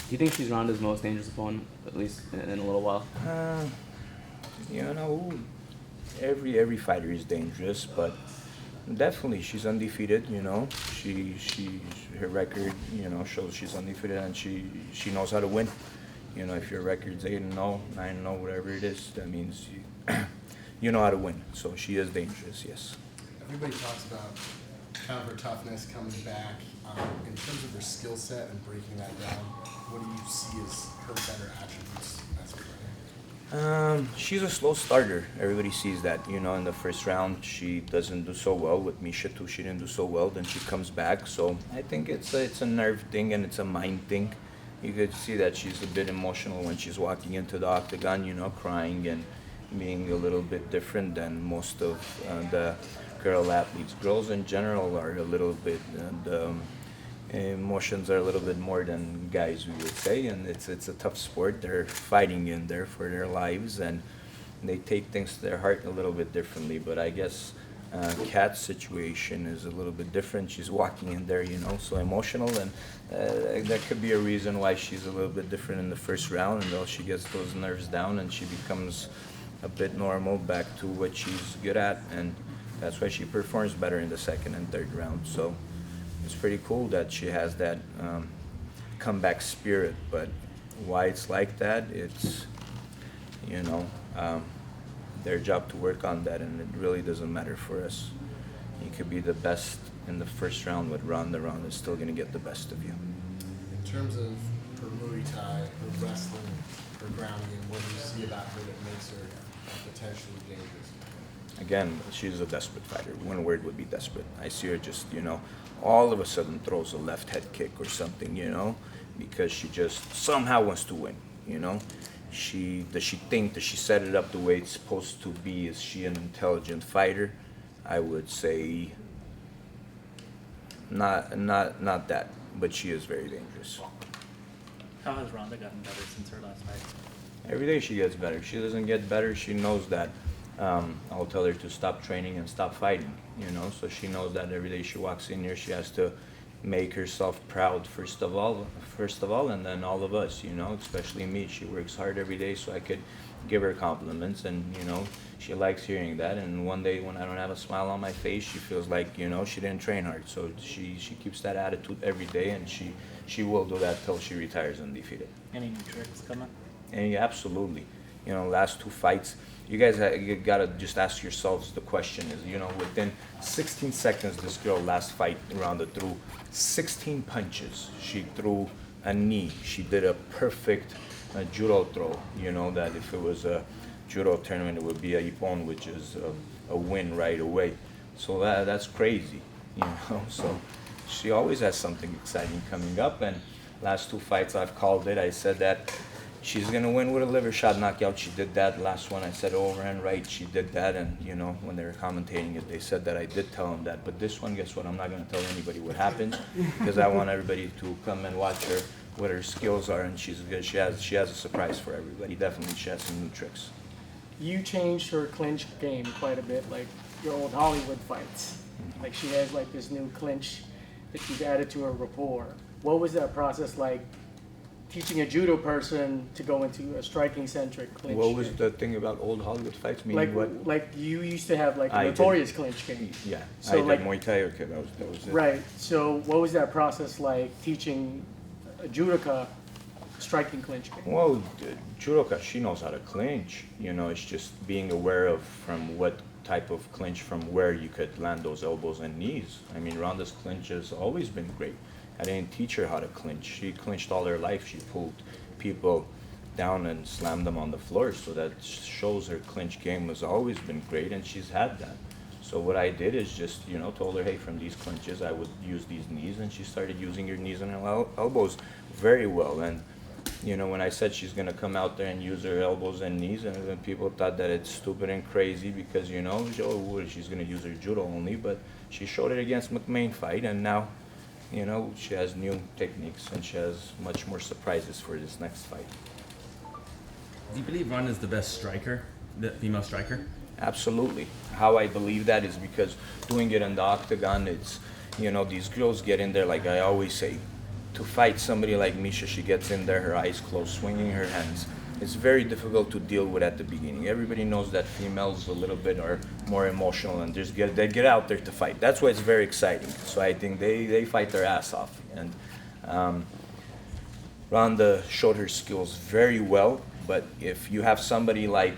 Do you think she's Ronda's most dangerous opponent, at least in a little while? You know, every fighter is dangerous, but definitely she's undefeated. You know, she her record shows she's undefeated, and she knows how to win. You know, if your record's 8-0, 9-0, whatever it is, that means you know how to win. So she is dangerous, yes. Everybody talks about kind of her toughness coming back. In terms of her skill set and breaking that down, what do you see as her better attributes as a fighter? She's a slow starter. Everybody sees that. You know, in the first round, she doesn't do so well. With Misha too, she didn't do so well. Then she comes back. So I think it's a nerve thing and it's a mind thing. You could see that she's a bit emotional when she's walking into the octagon. You know, crying and being a little bit different than most of the girl athletes. Girls in general are a little bit. Emotions are a little bit more than guys, we would say, and it's a tough sport. They're fighting in there for their lives, and they take things to their heart a little bit differently. But I guess Cat's situation is a little bit different. She's walking in there, you know, so emotional, and that could be a reason why she's a little bit different in the first round, until she gets those nerves down and she becomes a bit normal, back to what she's good at, and that's why she performs better in the second and third round. So it's pretty cool that she has that comeback spirit, but why it's like that, it's, you know, their job to work on that, and it really doesn't matter for us. You could be the best in the first round with Ronda. Ronda's still going to get the best of you. In terms of her Muay Thai, her wrestling, her grounding, and what do you see about her that makes her potentially dangerous? Again, she's a desperate fighter. One word would be desperate. I see her just, you know, all of a sudden throws a left head kick or something, you know, because she just somehow wants to win, you know. Does she think that she set it up the way it's supposed to be? Is she an intelligent fighter? I would say not that, but she is very dangerous. How has Ronda gotten better since her last fight? Every day she gets better. She doesn't get better. She knows that. I'll tell her to stop training and stop fighting, you know, so she knows that every day she walks in here, she has to make herself proud first of all, and then all of us, you know, especially me. She works hard every day so I could give her compliments, and, you know, she likes hearing that. And one day when I don't have a smile on my face, she feels like, you know, she didn't train hard. So she keeps that attitude every day, and she will do that till she retires undefeated. Any new tricks coming? And absolutely, you know, last two fights, you guys you gotta just ask yourselves the question is, you know, within 16 seconds, this girl last fight Ronda threw 16 punches. She threw a knee. She did a perfect judo throw. You know that if it was a judo tournament, it would be a ippon, which is a win right away. So that's crazy, you know. So she always has something exciting coming up. And last two fights I've called it. I said that she's gonna win with a liver shot knockout. She did that. Last one I said overhand right. She did that, and you know when they were commentating it, they said that I did tell them that. But this one, guess what? I'm not gonna tell anybody what happened because I want everybody to come and watch her, what her skills are, and she's good. She has a surprise for everybody. Definitely, she has some new tricks. You changed her clinch game quite a bit, like your old Hollywood fights. Like she has like this new clinch that you've added to her rapport. What was that process like? Teaching a judo person to go into a striking-centric clinch. What was the thing about old Hollywood fights? Meaning like what? like you used to have like a notorious clinch game. Yeah, So I like- did Muay Thai. Okay, that was it. Right. So what was that process like teaching a judoka striking clinch game? Well, judoka, she knows how to clinch. You know, it's just being aware of from what type of clinch, from where you could land those elbows and knees. I mean, Ronda's clinch has always been great. I didn't teach her how to clinch. She clinched all her life. She pulled people down and slammed them on the floor. So that shows her clinch game has always been great, and she's had that. So what I did is just, you know, told her, hey, from these clinches, I would use these knees, and she started using her knees and her elbows very well. And, you know, when I said she's going to come out there and use her elbows and knees, and then people thought that it's stupid and crazy because, you know, she's going to use her judo only, but she showed it against McMahon fight, and now, you know, she has new techniques and she has much more surprises for this next fight. Do you believe Ronda's the best striker, the female striker? Absolutely. How I believe that is because doing it in the octagon, it's, you know, these girls get in there, like I always say, to fight somebody like Misha, she gets in there, her eyes closed, swinging her hands. It's very difficult to deal with at the beginning. Everybody knows that females a little bit are more emotional and they get out there to fight. That's why it's very exciting. So I think they fight their ass off. And Ronda showed her skills very well, but if you have somebody like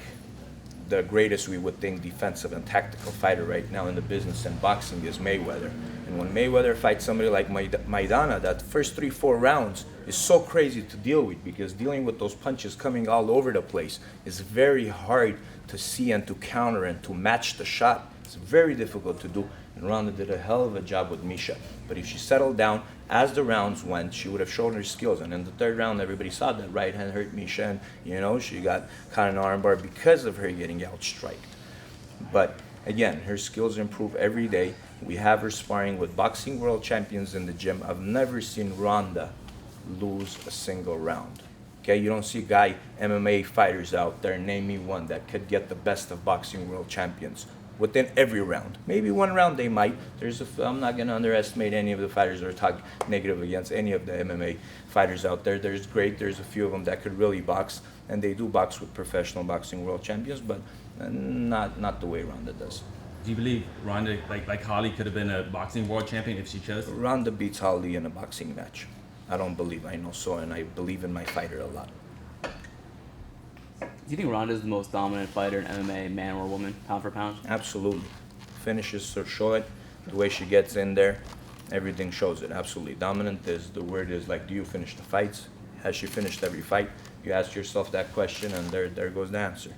the greatest, we would think, defensive and tactical fighter right now in the business and boxing is Mayweather. And when Mayweather fights somebody like Maidana, that first 3-4 rounds is so crazy to deal with, because dealing with those punches coming all over the place is very hard to see and to counter and to match the shot. It's very difficult to do. And Ronda did a hell of a job with Misha. But if she settled down as the rounds went, she would have shown her skills. And in the third round, everybody saw that right hand hurt Misha, and she got caught in an armbar because of her getting outstriked. But again, her skills improve every day. We have her sparring with boxing world champions in the gym. I've never seen Ronda lose a single round. Okay, you don't see MMA fighters out there, name me one, that could get the best of boxing world champions within every round. Maybe one round they might. I'm not going to underestimate any of the fighters or talk negative against any of the MMA fighters out there. There's a few of them that could really box, and they do box with professional boxing world champions, but not the way Ronda does. Do you believe Ronda, like Holly, could have been a boxing world champion if she chose? Ronda beats Holly in a boxing match. I don't believe I know so, and I believe in my fighter a lot. Do you think Ronda is the most dominant fighter in MMA, man or woman, pound for pound? Absolutely. Finishes show it. The way she gets in there, everything shows it. Absolutely. Dominant the word is like, do you finish the fights? Has she finished every fight? You ask yourself that question, and there goes the answer.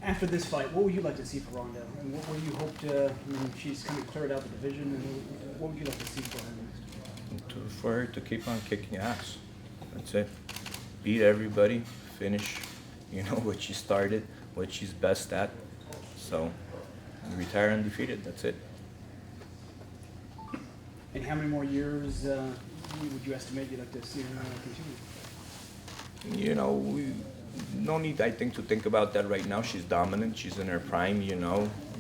After this fight, what would you like to see for Ronda? And what would you hope to, she's kind of cleared out the division, and what would you like to see for her next? For her to keep on kicking ass. That's it. Beat everybody, finish, what she started, what she's best at. So, retire undefeated, that's it. And how many more years would you estimate you'd like to see her continue? No need, I think, to think about that right now. She's dominant. She's in her prime.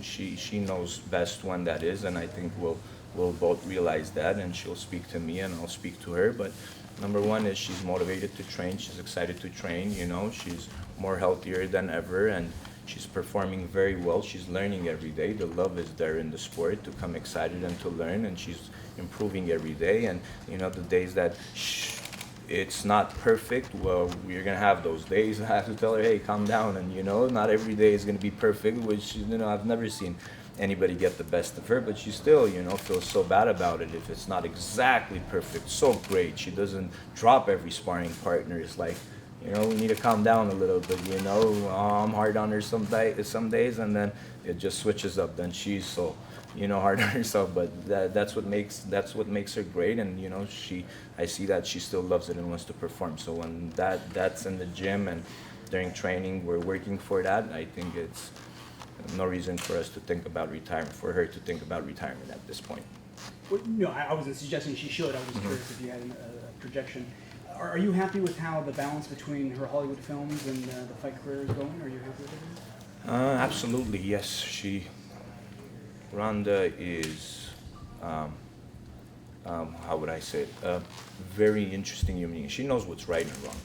She knows best when that is, and I think we'll both realize that. And she'll speak to me, and I'll speak to her. But number one is she's motivated to train. She's excited to train. She's more healthier than ever, and she's performing very well. She's learning every day. The love is there in the sport to come excited and to learn, and she's improving every day. And the days that it's not perfect, well, we're gonna have those days. I have to tell her, hey, calm down, and not every day is gonna be perfect, which I've never seen anybody get the best of her, but she still feels so bad about it if it's not exactly perfect. So great, she doesn't drop every sparring partner. It's like, we need to calm down a little bit. I'm hard on her some days, and then it just switches up. Then she's so hard on herself, but that's what makes her great. And I see that she still loves it and wants to perform. So when that's in the gym and during training, we're working for that. I think it's no reason for us to think about retirement, for her to think about retirement at this point. Well, no, I wasn't suggesting she should. I was just curious if you had a projection. Are you happy with how the balance between her Hollywood films and the fight career is going? Are you happy with it? Absolutely, yes. Ronda is, how would I say it, a very interesting human being. She knows what's right and wrong.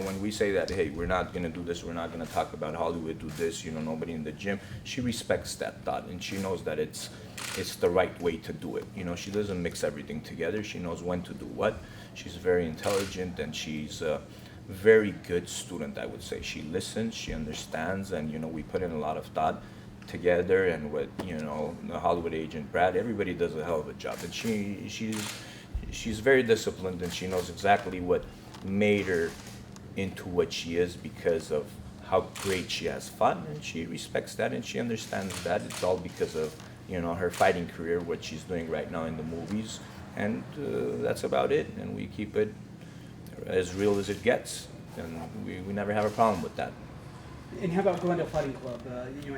When we say that, hey, we're not going to do this, we're not going to talk about Hollywood, do this, nobody in the gym, she respects that thought, and she knows that it's the right way to do it. She doesn't mix everything together. She knows when to do what. She's very intelligent, and she's a very good student, I would say. She listens, she understands, and, we put in a lot of thought together, and with the Hollywood agent Brad, everybody does a hell of a job, and she's very disciplined, and she knows exactly what made her into what she is because of how great she has fought, and she respects that, and she understands that it's all because of her fighting career, what she's doing right now in the movies, and that's about it. And we keep it as real as it gets, and we never have a problem with that. And how about Glendale Fighting Club?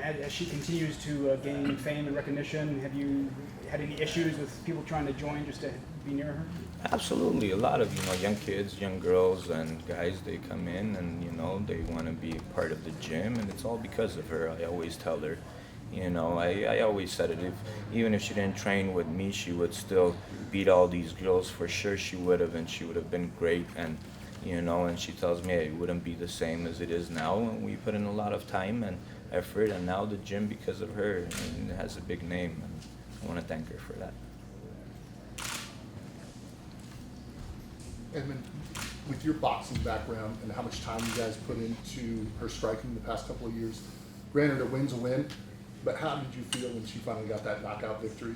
As she continues to gain fame and recognition, have you had any issues with people trying to join just to be near her? Absolutely. A lot of young kids, young girls, and guys, they come in and they want to be part of the gym, and it's all because of her. I always tell her, You know, I always said it. Even if she didn't train with me, she would still beat all these girls for sure. She would have, and she would have been great. And you know, and she tells me it wouldn't be the same as it is now. And we put in a lot of time and effort, and now the gym, because of her, and it has a big name. And I want to thank her for that. Edmond, with your boxing background and how much time you guys put into her striking the past couple of years, granted a win's a win, but how did you feel when she finally got that knockout victory?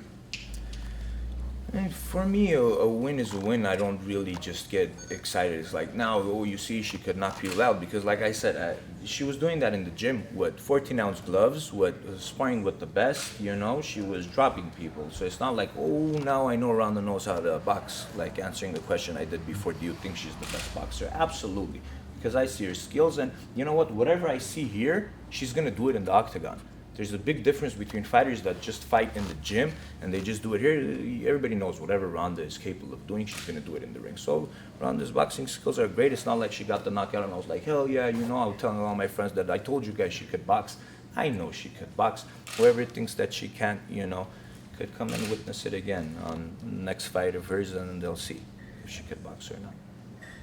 And for me, a win is a win. I don't really just get excited. It's like, now, oh, you see, she could knock people out. Because like I said, she was doing that in the gym with 14-ounce gloves, with sparring with the best, you know. She was dropping people. So it's not like, oh, now I know Ronda knows how to box. Like answering the question I did before, do you think she's the best boxer? Absolutely. Because I see her skills. And you know what? Whatever I see here, she's going to do it in the octagon. There's a big difference between fighters that just fight in the gym and they just do it here. Everybody knows whatever Ronda is capable of doing, she's going to do it in the ring. So Ronda's boxing skills are great. It's not like she got the knockout and I was like, hell yeah, you know, I was telling all my friends that I told you guys she could box. I know she could box. Whoever thinks that she can't, you know, could come and witness it again on the next fight of hers, and they'll see if she could box or not.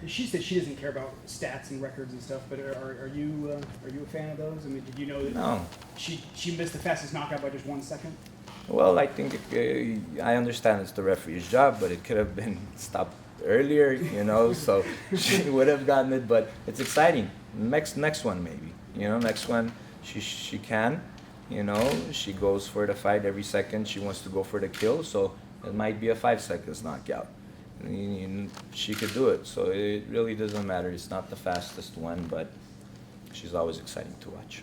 She said she doesn't care about stats and records and stuff, but are you a fan of those? I mean, did you know that No. she missed the fastest knockout by just 1 second? Well, I think I understand it's the referee's job, but it could have been stopped earlier, you know. So she would have gotten it, but it's exciting. Next one maybe, you know. Next one, she can, you know. She goes for the fight every second. She wants to go for the kill, so it might be a 5 seconds knockout. She could do it, so it really doesn't matter. It's not the fastest one, but she's always exciting to watch.